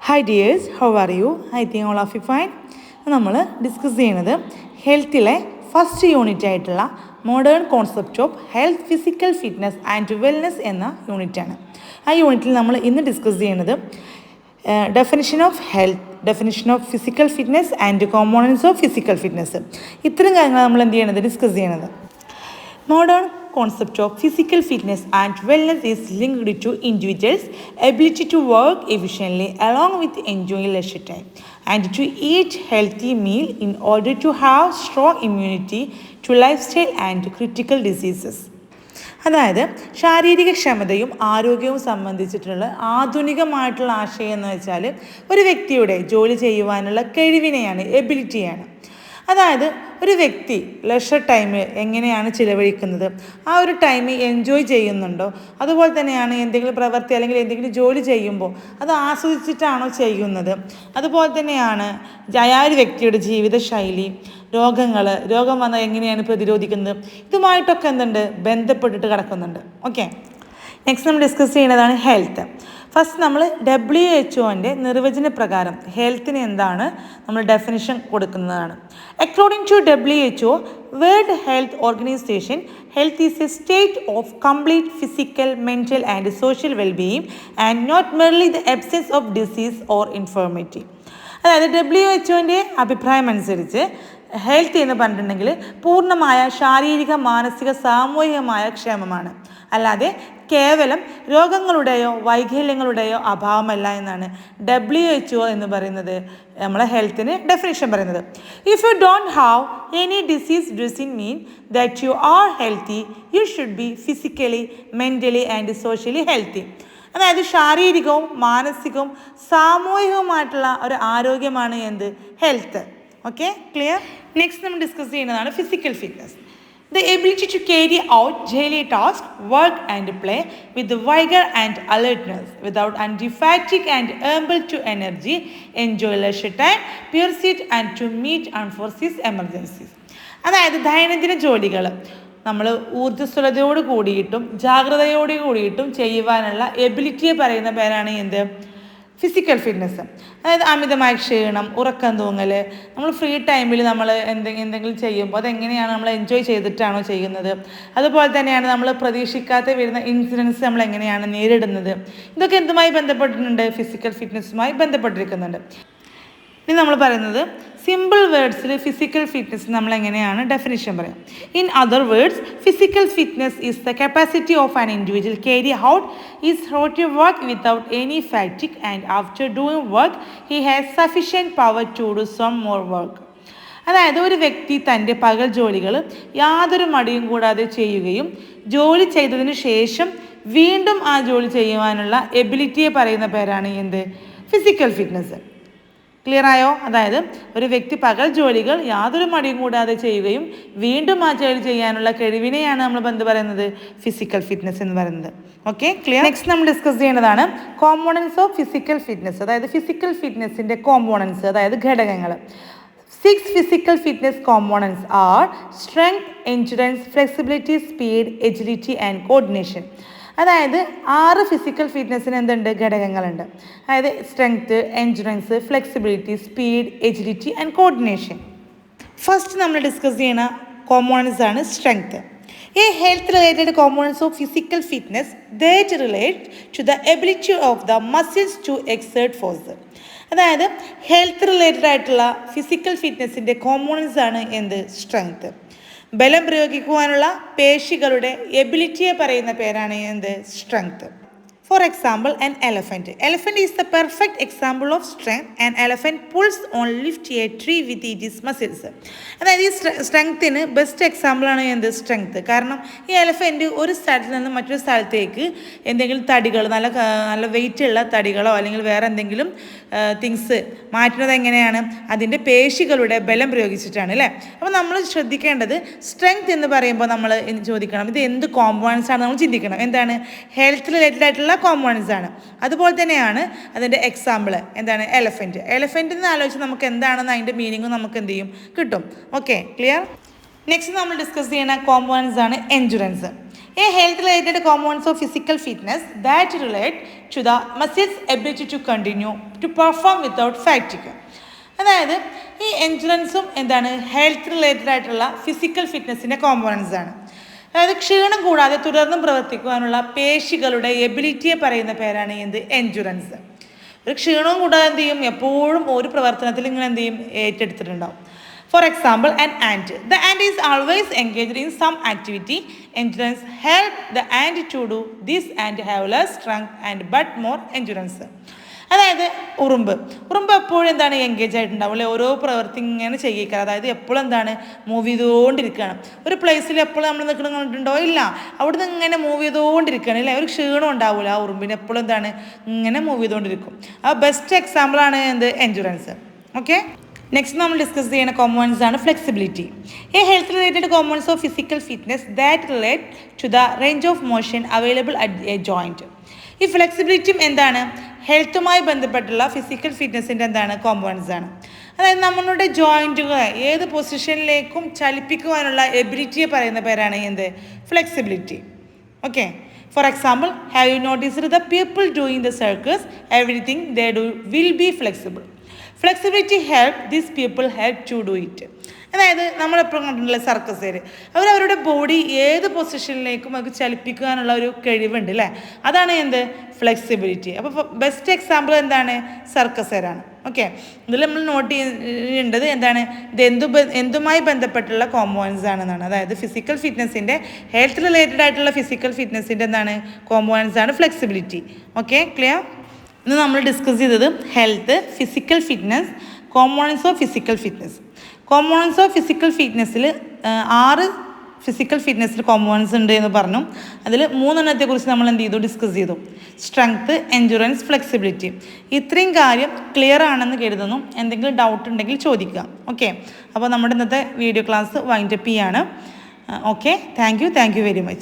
Hi dears, how are you? I think all of you fine. നമ്മൾ discuss ചെയ്യുന്നത് ഹെൽത്തിലെ first unit ആയിട്ടുള്ള modern concept of health physical fitness and wellness എന്ന യൂണിറ്റാണ്. ആ യൂണിറ്റിൽ നമ്മൾ ഇന്ന് ഡിസ്കസ് ചെയ്യുന്നത് definition of health, definition of physical fitness and components of physical fitness, ഇത്തരം കാര്യങ്ങൾ നമ്മൾ എന്ത് ചെയ്യണത്, ഡിസ്കസ് ചെയ്യണത്. Modern concept of physical fitness and wellness is linked to individuals' ability to work efficiently along with enjoying leisure time and to eat healthy meal in order to have strong immunity to lifestyle and critical diseases. അതായത് ശാരീരിക ക്ഷമതയും ആരോഗ്യവും സംബന്ധിച്ചിട്ടുള്ള ആധുനികമായിട്ടുള്ള ആശയം എന്ന് വെച്ചാൽ ഒരു വ്യക്തിയുടെ ജോലി ചെയ്യുവാനുള്ള കഴിവിനെയാണ്, എബിലിറ്റിയാണ്. അതായത് ഒരു വ്യക്തി ലെഷർ ടൈം എങ്ങനെയാണ് ചിലവഴിക്കുന്നത്, ആ ഒരു ടൈം എൻജോയ് ചെയ്യുന്നുണ്ടോ, അതുപോലെ തന്നെയാണ് എന്തെങ്കിലും പ്രവൃത്തി അല്ലെങ്കിൽ എന്തെങ്കിലും ജോലി ചെയ്യുമ്പോൾ അത് ആസ്വദിച്ചിട്ടാണോ ചെയ്യുന്നത്, അതുപോലെ തന്നെയാണ് ആ ഒരു വ്യക്തിയുടെ ജീവിതശൈലി, രോഗം വന്നാൽ എങ്ങനെയാണ് പ്രതിരോധിക്കുന്നത്, ഇതുമായിട്ടൊക്കെ എന്തുണ്ട്, ബന്ധപ്പെട്ടിട്ട് കിടക്കുന്നുണ്ട്. ഓക്കെ, നെക്സ്റ്റ് നമ്മൾ ഡിസ്കസ് ചെയ്യുന്നതാണ് ഹെൽത്ത്. ഫസ്റ്റ് നമ്മൾ WHO നിർവചന പ്രകാരം ഹെൽത്തിന് എന്താണ് നമ്മൾ ഡെഫിനിഷൻ കൊടുക്കുന്നതാണ്. According to WHO world health organization, health is a state of complete physical, mental and social wellbeing and not merely the absence of disease or infirmity. അതായത് WHO അഭിപ്രായം അനുസരിച്ച് ഹെൽത്ത് എന്ന് പറഞ്ഞിട്ടുണ്ടെങ്കിൽ പൂർണ്ണമായ ശാരീരിക, മാനസിക, സാമൂഹികമായ ക്ഷേമമാണ്, അല്ലാതെ കേവലം രോഗങ്ങളുടെയോ വൈകല്യങ്ങളുടെയോ അഭാവമല്ല എന്നാണ് WHO എന്ന് പറയുന്നത്, നമ്മളെ ഹെൽത്തിന് ഡെഫിനിഷൻ പറയുന്നത്. If you don't have any disease doesn't mean that you are healthy, you should be physically, mentally and socially healthy. അതായത് ശാരീരികവും മാനസികവും സാമൂഹികവുമായിട്ടുള്ള ഒരു ആരോഗ്യമാണ് എന്ത്, ഹെൽത്ത്. Okay, clear. നെക്സ്റ്റ് നമ്മൾ ഡിസ്കസ് ചെയ്യുന്നതാണ് physical fitness. The ability to carry out daily tasks, work and play with vigor and alertness without undue fatigue and able to energy, enjoy leisure time, pursuit and to meet unforeseen emergencies. അതായത് ദൈനംദിന ജോലികൾ നമ്മൾ ഊർജ്ജസ്വലതയോട് കൂടിയിട്ടും ജാഗ്രതയോട് കൂടിയിട്ടും ചെയ്യുവാനുള്ള എബിലിറ്റിയെ പറയുന്ന പേരാണ് എന്ത്, physical fitness. അതായത് അമിതമായ ക്ഷീണം, ഉറക്കം തൂങ്ങൽ, നമ്മൾ ഫ്രീ ടൈമിൽ നമ്മൾ എന്തെങ്കിലും ചെയ്യുമ്പോൾ അതെങ്ങനെയാണ് നമ്മൾ എൻജോയ് ചെയ്തിട്ടാണോ ചെയ്യുന്നത്, അതുപോലെ തന്നെയാണ് നമ്മൾ പ്രതീക്ഷിക്കാതെ വരുന്ന ഇൻസിഡൻസ് നമ്മൾ എങ്ങനെയാണ് നേരിടുന്നത്, ഇതൊക്കെ എന്തുമായി ബന്ധപ്പെട്ടിട്ടുണ്ട്, ഫിസിക്കൽ ഫിറ്റ്നസ്സുമായി ബന്ധപ്പെട്ടിരിക്കുന്നുണ്ട്. ഇനി നമ്മൾ പറയുന്നത് സിമ്പിൾ വേർഡ്സിൽ ഫിസിക്കൽ ഫിറ്റ്നസ് നമ്മൾ എങ്ങനെയാണ് ഡെഫിനിഷൻ പറയാം. In other words, physical fitness is the capacity of an individual carry out is rote work without any fatigue and after doing work he has sufficient power to do some more work. അതായത് ഒരു വ്യക്തി തൻ്റെ പകൽ ജോലികൾ യാതൊരു മടിയും കൂടാതെ ചെയ്യുകയും ജോലി ചെയ്തതിന് ശേഷം വീണ്ടും ആ ജോലി ചെയ്യുവാനുള്ള എബിലിറ്റിയെ പറയുന്ന പേരാണ് എന്ത്, ഫിസിക്കൽ ഫിറ്റ്നസ്. ക്ലിയർ ആയോ? അതായത് ഒരു വ്യക്തി പകൽ ജോലികൾ യാതൊരു മടിയും കൂടാതെ ചെയ്യുകയും വീണ്ടും ആ ജോലി ചെയ്യാനുള്ള കഴിവിനെയാണ് നമ്മൾ എന്ത് പറയുന്നത്, ഫിസിക്കൽ ഫിറ്റ്നസ് എന്ന് പറയുന്നത്. Okay, clear. നെക്സ്റ്റ് നമ്മൾ ഡിസ്കസ് ചെയ്യുന്നതാണ് കോമ്പോണൻസ് ഓഫ് ഫിസിക്കൽ ഫിറ്റ്നസ്. അതായത് ഫിസിക്കൽ ഫിറ്റ്നസിൻ്റെ കോമ്പോണൻസ്, അതായത് ഘടകങ്ങൾ. 6 physical fitness components are strength, endurance, flexibility, speed, agility and coordination. അതായത് 6 ഫിസിക്കൽ ഫിറ്റ്നസ്സിന് എന്തുണ്ട്, ഘടകങ്ങളുണ്ട്. അതായത് strength, endurance, flexibility, speed, agility and coordination. First നമ്മൾ ഡിസ്കസ് ചെയ്യുന്ന കോമ്പോണൻസ് ആണ് strength. A health related components of physical fitness that relate to the ability of the muscles to exert force. അതായത് health related ആയിട്ടുള്ള physical ഫിറ്റ്നസിൻ്റെ components ആണ് എന്ത്, strength. ബലം പ്രയോഗിക്കുവാനുള്ള പേശികളുടെ എബിലിറ്റിയെ പറയുന്ന പേരാണ് എന്ത്, strength. For example, an elephant. Elephant is the perfect example of strength. An elephant pulls on lift a tree with its muscles. അതായത് ഈ സ്ട്രെങ്ത്തിന് ബെസ്റ്റ് എക്സാമ്പിളാണ് എന്ത്, സ്ട്രെങ്ത്. കാരണം ഈ എലഫൻറ്റ് ഒരു സ്ഥലത്ത് നിന്ന് മറ്റൊരു സ്ഥലത്തേക്ക് എന്തെങ്കിലും തടികൾ, നല്ല വെയിറ്റ് ഉള്ള തടികളോ അല്ലെങ്കിൽ വേറെ എന്തെങ്കിലും തിങ്സ് മാറ്റുന്നത് എങ്ങനെയാണ്, അതിൻ്റെ പേശികളുടെ ബലം പ്രയോഗിച്ചിട്ടാണ്, അല്ലേ? അപ്പോൾ നമ്മൾ ശ്രദ്ധിക്കേണ്ടത് സ്ട്രെങ്ത് എന്ന് പറയുമ്പോൾ നമ്മൾ ചോദിക്കണം ഇത് എന്ത് കോമ്പോണൻസ് ആണ്, നമ്മൾ ചിന്തിക്കണം എന്താണ്, ഹെൽത്ത് റിലേറ്റഡ് ആയിട്ടുള്ള കോമ്പോണൻസ് ആണ്. അതുപോലെ തന്നെയാണ് അതിൻ്റെ എക്സാമ്പിൾ എന്താണ്, എലഫൻറ്റ്. എലഫൻറ്റ് എന്ന് ആലോചിച്ച് നമുക്ക് എന്താണെന്ന് അതിൻ്റെ മീനിങ് നമുക്ക് എന്ത് ചെയ്യും, കിട്ടും. Okay, clear. നെക്സ്റ്റ് നമ്മൾ ഡിസ്കസ് ചെയ്യുന്ന കോമ്പോണൻസ് ആണ് endurance. A health-related components of physical fitness that relate to the muscles' ability to continue to perform without fatigue. അതായത് ഈ എൻഡുറൻസും എന്താണ് ഹെൽത്ത് റിലേറ്റഡ് ആയിട്ടുള്ള ഫിസിക്കൽ ഫിറ്റ്നസിൻ്റെ കോമ്പോണൻസ് ആണ്. അതായത് ക്ഷീണം കൂടാതെ തുടർന്നും പ്രവർത്തിക്കുവാനുള്ള പേശികളുടെ എബിലിറ്റിയെ പറയുന്ന പേരാണ് എന്ത് എൻഡുറൻസ്. ഒരു ക്ഷീണവും കൂടാതെ എന്ത് ചെയ്യും, എപ്പോഴും ഒരു പ്രവർത്തനത്തിൽ ഇങ്ങനെ എന്ത് ചെയ്യും, ഏറ്റെടുത്തിട്ടുണ്ടാവും. For example, an ant. The ant is always engaged in some activity. Endurance help the ant to do this and have less strength and but more endurance. അതായത് ഉറുമ്പ് എപ്പോഴും എന്താണ് എൻഗേജ് ആയിട്ടുണ്ടാവും അല്ലെ, ഓരോ പ്രവൃത്തി ഇങ്ങനെ ചെയ്യിക്കുക. അതായത് എപ്പോഴും എന്താണ് മൂവ് ചെയ്തുകൊണ്ടിരിക്കുകയാണ്. ഒരു പ്ലേസിൽ എപ്പോഴും നമ്മൾ നിൽക്കണം കണ്ടിട്ടുണ്ടോ, ഇല്ല, അവിടുന്ന് ഇങ്ങനെ മൂവ് ചെയ്തുകൊണ്ടിരിക്കുകയാണ് അല്ലേ, ഒരു ക്ഷീണം ഉണ്ടാവില്ല. ആ ഉറുമ്പിന് എപ്പോഴും എന്താണ് ഇങ്ങനെ മൂവ് ചെയ്തുകൊണ്ടിരിക്കും. ആ ബെസ്റ്റ് എക്സാമ്പിളാണ് എന്ത് എൻഡുറൻസ്. ഓക്കെ, നെക്സ്റ്റ് നമ്മൾ ഡിസ്കസ് ചെയ്യുന്ന കോമ്പോണൻസ് ആണ് flexibility. A health related components of physical fitness that relate to the range of motion available at a joint. ഈ ഫ്ലെക്സിബിലിറ്റിയും എന്താണ്, ഹെൽത്തുമായി ബന്ധപ്പെട്ടുള്ള ഫിസിക്കൽ ഫിറ്റ്നസിൻ്റെ എന്താണ് കോമ്പോണൻസ് ആണ്. അതായത് നമ്മളുടെ ജോയിൻറ്റുകളെ ഏത് പൊസിഷനിലേക്കും ചലിപ്പിക്കുവാനുള്ള എബിലിറ്റിയെ പറയുന്ന പേരാണ് എന്ത് flexibility. Okay, for example, have you noticed the people doing the circus, everything they do will be flexible. Flexibility help these people help to do it. അതായത് നമ്മളെപ്പോഴും കണ്ടിട്ടുള്ള സർക്കസുകാർ അവരവരുടെ ബോഡി ഏത് പൊസിഷനിലേക്കും അത് ചലിപ്പിക്കാനുള്ള ഒരു കഴിവുണ്ട് അല്ലേ, അതാണ് എന്ത് ഫ്ലെക്സിബിലിറ്റി. അപ്പോൾ ബെസ്റ്റ് എക്സാമ്പിൾ എന്താണ് സർക്കസുകാരാണ്. ഓക്കെ, ഇതിൽ നമ്മൾ നോട്ട് ചെയ്യേണ്ടത് എന്താണ്, ഇത് എന്തുമായി ബന്ധപ്പെട്ടുള്ള കോമ്പോണൻസ് ആണെന്നാണ്. അതായത് ഫിസിക്കൽ ഫിറ്റ്നസിൻ്റെ ഹെൽത്ത് റിലേറ്റഡ് ആയിട്ടുള്ള ഫിസിക്കൽ ഫിറ്റ്നസിൻ്റെ എന്താണ് കോമ്പോണൻസ് ആണ് ഫ്ലെക്സിബിലിറ്റി. Okay, clear? ഇന്ന് നമ്മൾ ഡിസ്കസ് ചെയ്തത് health, physical fitness, components of physical fitness. Components of physical ഫിറ്റ്നസ്സിൽ 6 ഫിസിക്കൽ ഫിറ്റ്നസ്സിൽ കോമ്പോണൻസ് ഉണ്ട് എന്ന് പറഞ്ഞു. അതിൽ 3 എണ്ണത്തെക്കുറിച്ച് നമ്മൾ എന്ത് ചെയ്തു, ഡിസ്കസ് ചെയ്തു. Strength, endurance, flexibility. ഇത്രയും കാര്യം ക്ലിയർ ആണെന്ന് കരുതുന്നു. എന്തെങ്കിലും ഡൗട്ട് ഉണ്ടെങ്കിൽ ചോദിക്കുക. ഓക്കെ, അപ്പോൾ നമ്മുടെ ഇന്നത്തെ വീഡിയോ ക്ലാസ് വൈൻഡപ്പ് ചെയ്യാണ്. Okay, thank you very much.